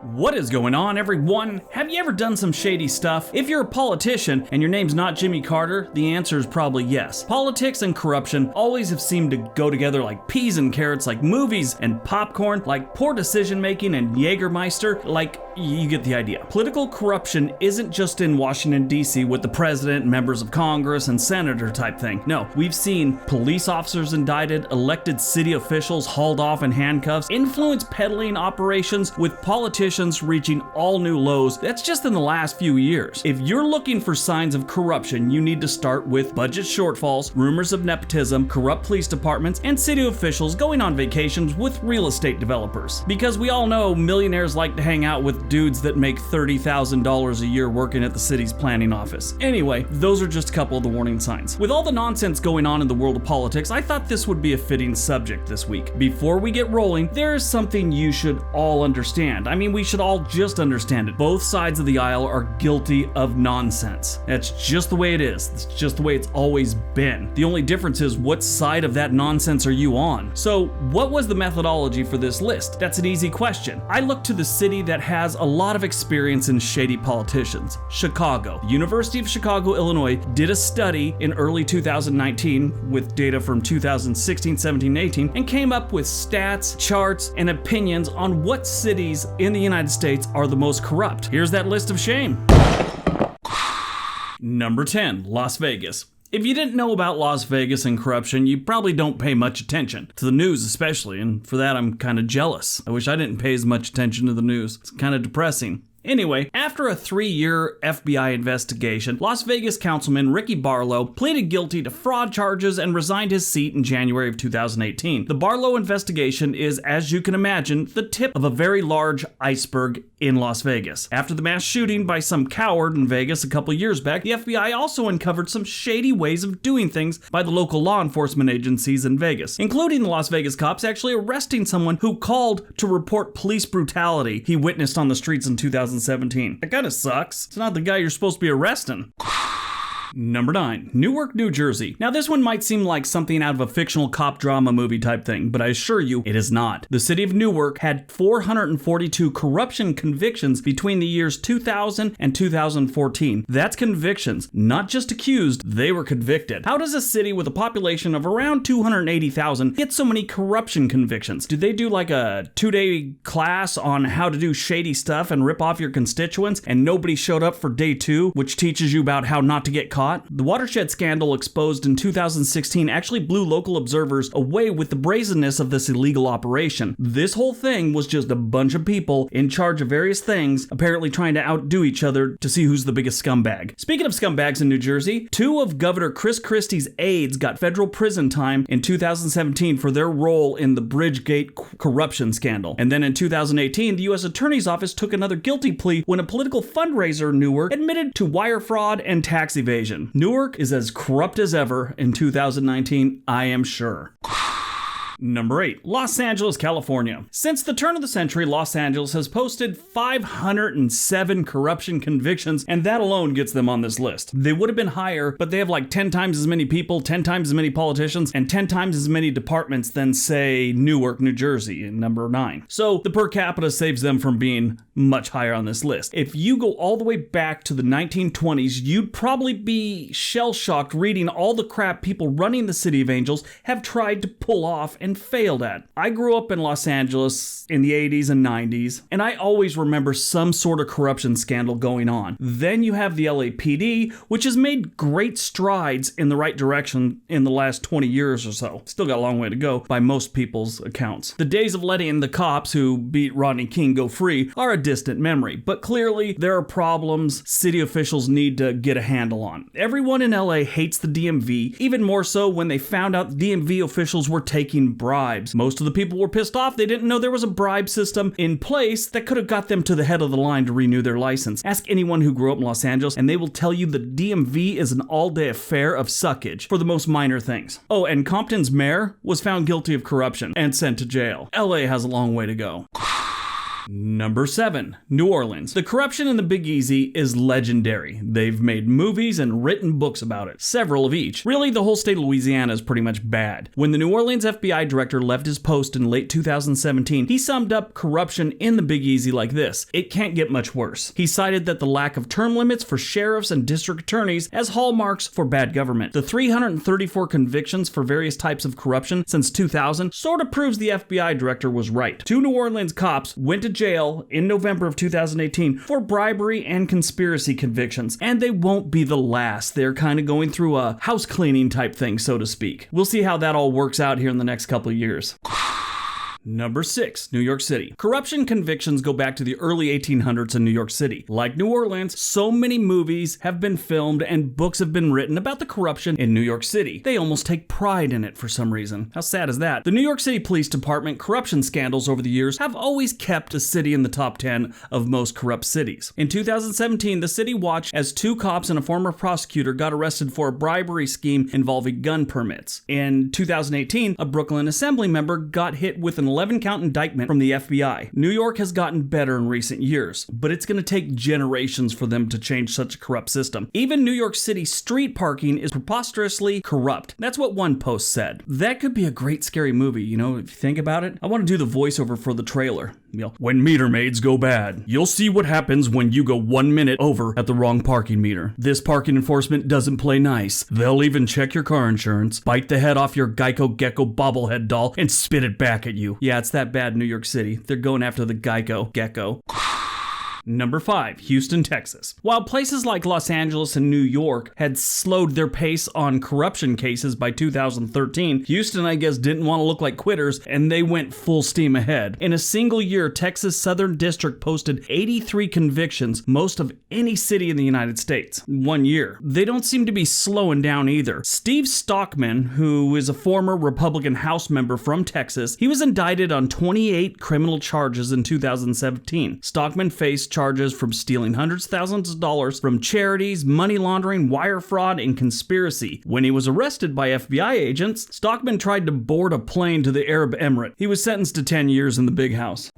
What is going on, everyone? Have you ever done some shady stuff? If you're a politician and your name's not Jimmy Carter, the answer is probably yes. Politics and corruption always have seemed to go together like peas and carrots, like movies and popcorn, like poor decision making and Jägermeister, like you get the idea. Political corruption isn't just in Washington, D.C. with the president, members of Congress, and senator type thing. No, we've seen police officers indicted, elected city officials hauled off in handcuffs, influence-peddling operations with politicians reaching all new lows. That's just in the last few years. If you're looking for signs of corruption, you need to start with budget shortfalls, rumors of nepotism, corrupt police departments, and city officials going on vacations with real estate developers. Because we all know millionaires like to hang out with dudes that make $30,000 a year working at the city's planning office. Anyway, those are just a couple of the warning signs. With all the nonsense going on in the world of politics, I thought this would be a fitting subject this week. Before we get rolling, there's something you should all understand. I mean, we should all just understand it. Both sides of the aisle are guilty of nonsense. That's just the way it is. It's just the way it's always been. The only difference is what side of that nonsense are you on? So, what was the methodology for this list? That's an easy question. I looked to the city that has a lot of experience in shady politicians, Chicago. The University of Chicago, Illinois did a study in early 2019 with data from 2016, 17, 18 and came up with stats, charts, and opinions on what cities in the United States are the most corrupt. Here's that list of shame. Number 10, Las Vegas. If you didn't know about Las Vegas and corruption, you probably don't pay much attention, to the news especially, and for that I'm kind of jealous. I wish I didn't pay as much attention to the news. It's kind of depressing. Anyway, after a 3-year FBI investigation, Las Vegas Councilman Ricky Barlow pleaded guilty to fraud charges and resigned his seat in January of 2018. The Barlow investigation is, as you can imagine, the tip of a very large iceberg in Las Vegas. After the mass shooting by some coward in Vegas a couple years back, the FBI also uncovered some shady ways of doing things by the local law enforcement agencies in Vegas, including the Las Vegas cops actually arresting someone who called to report police brutality he witnessed on the streets in 2017. That kind of sucks. It's not the guy you're supposed to be arresting. Number 9, Newark, New Jersey. Now this one might seem like something out of a fictional cop drama movie type thing, but I assure you it is not. The city of Newark had 442 corruption convictions between the years 2000 and 2014. That's convictions, not just accused, they were convicted. How does a city with a population of around 280,000 get so many corruption convictions? Do they do like a 2-day class on how to do shady stuff and rip off your constituents and nobody showed up for day 2, which teaches you about how not to get caught? The watershed scandal exposed in 2016 actually blew local observers away with the brazenness of this illegal operation. This whole thing was just a bunch of people in charge of various things, apparently trying to outdo each other to see who's the biggest scumbag. Speaking of scumbags in New Jersey, 2 of Governor Chris Christie's aides got federal prison time in 2017 for their role in the Bridgegate corruption scandal. And then in 2018, the U.S. Attorney's Office took another guilty plea when a political fundraiser in Newark admitted to wire fraud and tax evasion. Newark is as corrupt as ever in 2019, I am sure. Number 8, Los Angeles, California. Since the turn of the century, Los Angeles has posted 507 corruption convictions, and that alone gets them on this list. They would have been higher, but they have like 10 times as many people, 10 times as many politicians, and 10 times as many departments than, say, Newark, New Jersey, in number 9. So the per capita saves them from being much higher on this list. If you go all the way back to the 1920s, you'd probably be shell-shocked reading all the crap people running the City of Angels have tried to pull off and failed at. I grew up in Los Angeles in the 80s and 90s, and I always remember some sort of corruption scandal going on. Then you have the LAPD, which has made great strides in the right direction in the last 20 years or so. Still got a long way to go by most people's accounts. The days of letting the cops who beat Rodney King go free are a distant memory, but clearly there are problems city officials need to get a handle on. Everyone in LA hates the DMV, even more so when they found out DMV officials were taking bribes. Most of the people were pissed off they didn't know there was a bribe system in place that could have got them to the head of the line to renew their license. Ask anyone who grew up in Los Angeles and they will tell you the DMV is an all-day affair of suckage for the most minor things. Oh, and Compton's mayor was found guilty of corruption and sent to jail. LA has a long way to go. Number 7. New Orleans. The corruption in the Big Easy is legendary. They've made movies and written books about it, several of each. Really, the whole state of Louisiana is pretty much bad. When the New Orleans FBI director left his post in late 2017, he summed up corruption in the Big Easy like this: it can't get much worse. He cited that the lack of term limits for sheriffs and district attorneys as hallmarks for bad government. The 334 convictions for various types of corruption since 2000 sort of proves the FBI director was right. 2 New Orleans cops went to jail in November of 2018 for bribery and conspiracy convictions, and they won't be the last. They're kind of going through a house cleaning type thing, so to speak. We'll see how that all works out here in the next couple of years. Number 6. New York City. Corruption convictions go back to the early 1800s in New York City. Like New Orleans, so many movies have been filmed and books have been written about the corruption in New York City. They almost take pride in it for some reason. How sad is that? The New York City Police Department corruption scandals over the years have always kept the city in the top 10 of most corrupt cities. In 2017, the city watched as 2 cops and a former prosecutor got arrested for a bribery scheme involving gun permits. In 2018, a Brooklyn Assembly member got hit with an 11-count indictment from the FBI. New York has gotten better in recent years, but it's going to take generations for them to change such a corrupt system. Even New York City street parking is preposterously corrupt. That's what one post said. That could be a great scary movie, if you think about it. I want to do the voiceover for the trailer. When meter maids go bad, you'll see what happens when you go 1 minute over at the wrong parking meter. This parking enforcement doesn't play nice. They'll even check your car insurance, bite the head off your Geico Gecko bobblehead doll, and spit it back at you. Yeah, it's that bad, New York City. They're going after the Geico Gecko. Number 5, Houston, Texas. While places like Los Angeles and New York had slowed their pace on corruption cases by 2013, Houston, I guess, didn't want to look like quitters, and they went full steam ahead. In a single year, Texas Southern District posted 83 convictions, most of any city in the United States. 1 year. They don't seem to be slowing down either. Steve Stockman, who is a former Republican House member from Texas, he was indicted on 28 criminal charges in 2017. Stockman faced charges from stealing hundreds of thousands of dollars from charities, money laundering, wire fraud, and conspiracy. When he was arrested by FBI agents, Stockman tried to board a plane to the Arab Emirate. He was sentenced to 10 years in the big house.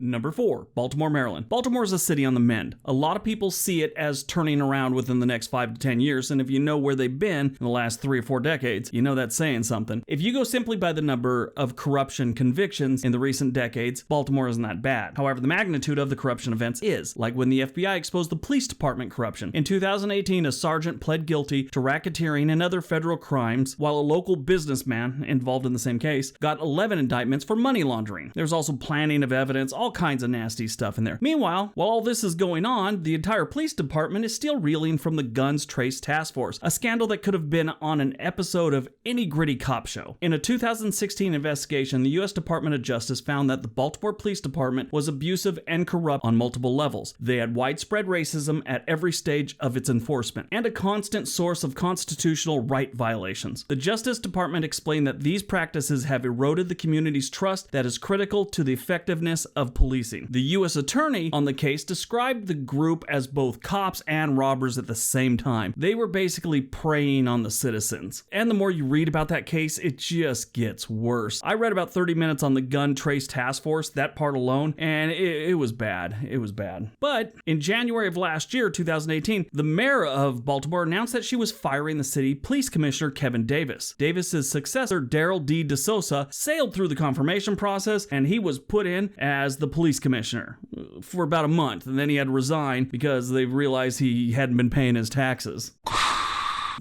Number 4, Baltimore, Maryland. Baltimore is a city on the mend. A lot of people see it as turning around within the next 5 to 10 years, and if you know where they've been in the last 3 or 4 decades, you know that's saying something. If you go simply by the number of corruption convictions in the recent decades, Baltimore isn't that bad. However, the magnitude of the corruption events is, like when the FBI exposed the police department corruption. In 2018, a sergeant pled guilty to racketeering and other federal crimes, while a local businessman involved in the same case got 11 indictments for money laundering. There's also planting of evidence, all kinds of nasty stuff in there. Meanwhile, while all this is going on, the entire police department is still reeling from the Guns Trace Task Force, a scandal that could have been on an episode of any gritty cop show. In a 2016 investigation, the U.S. Department of Justice found that the Baltimore Police Department was abusive and corrupt on multiple levels. They had widespread racism at every stage of its enforcement, and a constant source of constitutional right violations. The Justice Department explained that these practices have eroded the community's trust that is critical to the effectiveness of policing. The U.S. Attorney on the case described the group as both cops and robbers at the same time. They were basically preying on the citizens. And the more you read about that case, it just gets worse. I read about 30 minutes on the Gun Trace Task Force, that part alone, and it was bad. It was bad. But in January of last year, 2018, the mayor of Baltimore announced that she was firing the city police commissioner, Kevin Davis. Davis's successor, Daryl D. DeSosa, sailed through the confirmation process, and he was put in as the police commissioner for about a month, and then he had to resign because they realized he hadn't been paying his taxes.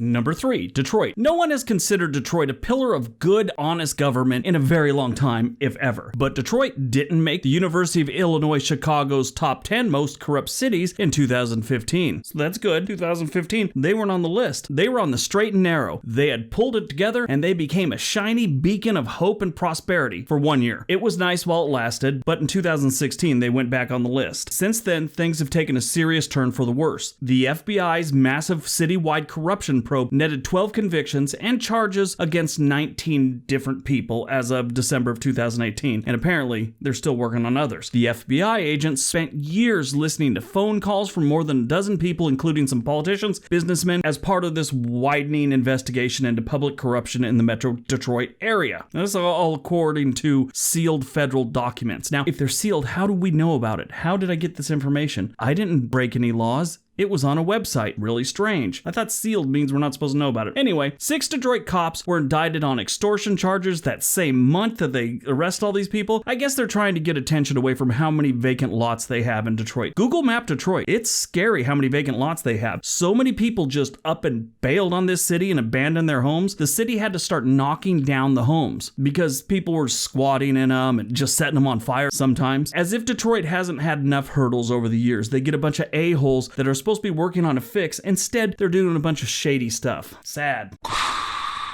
Number 3, Detroit. No one has considered Detroit a pillar of good, honest government in a very long time, if ever. But Detroit didn't make the University of Illinois Chicago's top 10 most corrupt cities in 2015. So that's good. 2015, they weren't on the list. They were on the straight and narrow. They had pulled it together, and they became a shiny beacon of hope and prosperity for 1 year. It was nice while it lasted, but in 2016, they went back on the list. Since then, things have taken a serious turn for the worse. The FBI's massive citywide corruption probe netted 12 convictions and charges against 19 different people as of December of 2018, and apparently they're still working on others. The FBI agents spent years listening to phone calls from more than a dozen people, including some politicians, businessmen, as part of this widening investigation into public corruption in the Metro Detroit area. Now, this is all according to sealed federal documents. Now, if they're sealed, how do we know about it? How did I get this information? I didn't break any laws. It was on a website. Really strange. I thought sealed means we're not supposed to know about it. Anyway, 6 Detroit cops were indicted on extortion charges that same month that they arrest all these people. I guess they're trying to get attention away from how many vacant lots they have in Detroit. Google Map Detroit. It's scary how many vacant lots they have. So many people just up and bailed on this city and abandoned their homes. The city had to start knocking down the homes because people were squatting in them and just setting them on fire sometimes. As if Detroit hasn't had enough hurdles over the years. They get a bunch of a-holes that are supposed to be working on a fix. Instead, they're doing a bunch of shady stuff. Sad.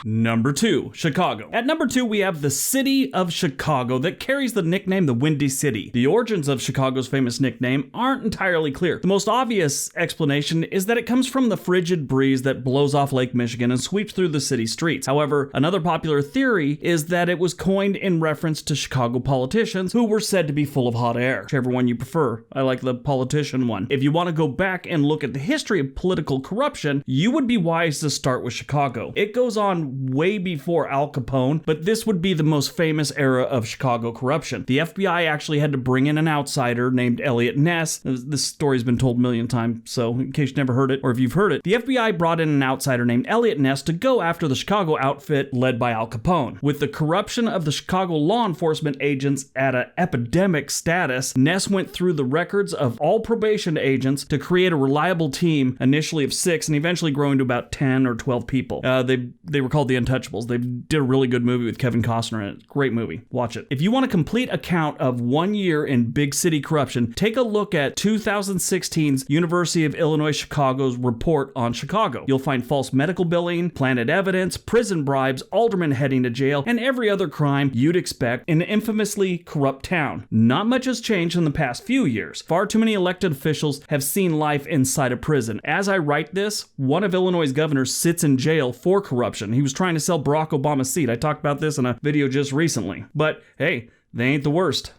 Number 2, Chicago. At number 2, we have the city of Chicago that carries the nickname the Windy City. The origins of Chicago's famous nickname aren't entirely clear. The most obvious explanation is that it comes from the frigid breeze that blows off Lake Michigan and sweeps through the city streets. However, another popular theory is that it was coined in reference to Chicago politicians who were said to be full of hot air. Whichever one you prefer. I like the politician one. If you want to go back and look at the history of political corruption, you would be wise to start with Chicago. It goes on way before Al Capone, but this would be the most famous era of Chicago corruption. The FBI actually had to bring in an outsider named Elliot Ness. This story's been told a million times, so in case you never heard it, or if you've heard it, the FBI brought in an outsider named Elliot Ness to go after the Chicago outfit led by Al Capone. With the corruption of the Chicago law enforcement agents at an epidemic status, Ness went through the records of all probation agents to create a reliable team, initially of 6 and eventually growing to about 10 or 12 people. They were called the Untouchables. They did a really good movie with Kevin Costner in it. Great movie. Watch it. If you want a complete account of 1 year in big city corruption, take a look at 2016's University of Illinois Chicago's report on Chicago. You'll find false medical billing, planted evidence, prison bribes, aldermen heading to jail, and every other crime you'd expect in an infamously corrupt town. Not much has changed in the past few years. Far too many elected officials have seen life inside a prison. As I write this, one of Illinois' governors sits in jail for corruption. He was trying to sell Barack Obama's seat. I talked about this in a video just recently. But hey, they ain't the worst.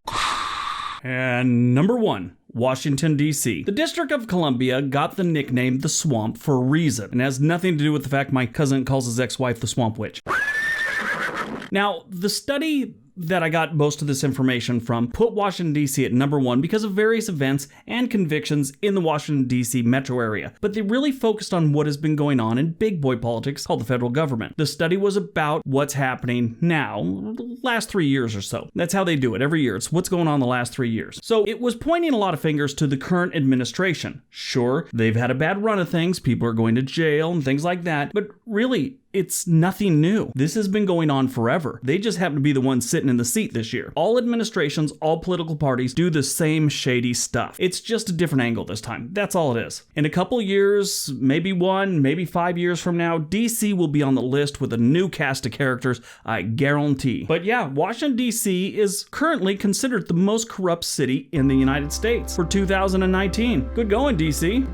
And number 1, Washington, D.C. The District of Columbia got the nickname the Swamp for a reason, and has nothing to do with the fact my cousin calls his ex-wife the Swamp Witch. Now, the study that I got most of this information from put Washington, D.C. at number 1 because of various events and convictions in the Washington, D.C. metro area. But they really focused on what has been going on in big boy politics called the federal government. The study was about what's happening now, the last 3 years or so. That's how they do it every year. It's what's going on the last 3 years. So it was pointing a lot of fingers to the current administration. Sure, they've had a bad run of things. People are going to jail and things like that. But really, it's nothing new. This has been going on forever. They just happen to be the ones sitting in the seat this year. All administrations, all political parties do the same shady stuff. It's just a different angle this time. That's all it is. In a couple years, maybe 1, maybe 5 years from now, DC will be on the list with a new cast of characters, I guarantee. But yeah, Washington, D.C. is currently considered the most corrupt city in the United States for 2019. Good going, D.C.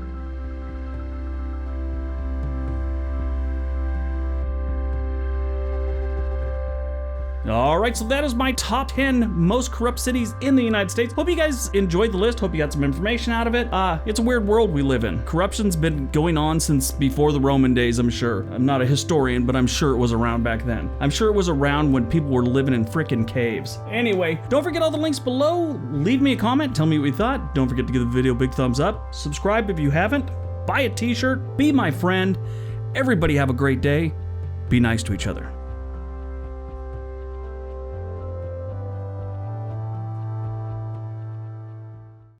Alright, so that is my top 10 most corrupt cities in the United States. Hope you guys enjoyed the list. Hope you got some information out of it. It's a weird world we live in. Corruption's been going on since before the Roman days, I'm sure. I'm not a historian, but I'm sure it was around back then. I'm sure it was around when people were living in frickin' caves. Anyway, don't forget all the links below. Leave me a comment. Tell me what you thought. Don't forget to give the video a big thumbs up. Subscribe if you haven't. Buy a t-shirt. Be my friend. Everybody have a great day. Be nice to each other.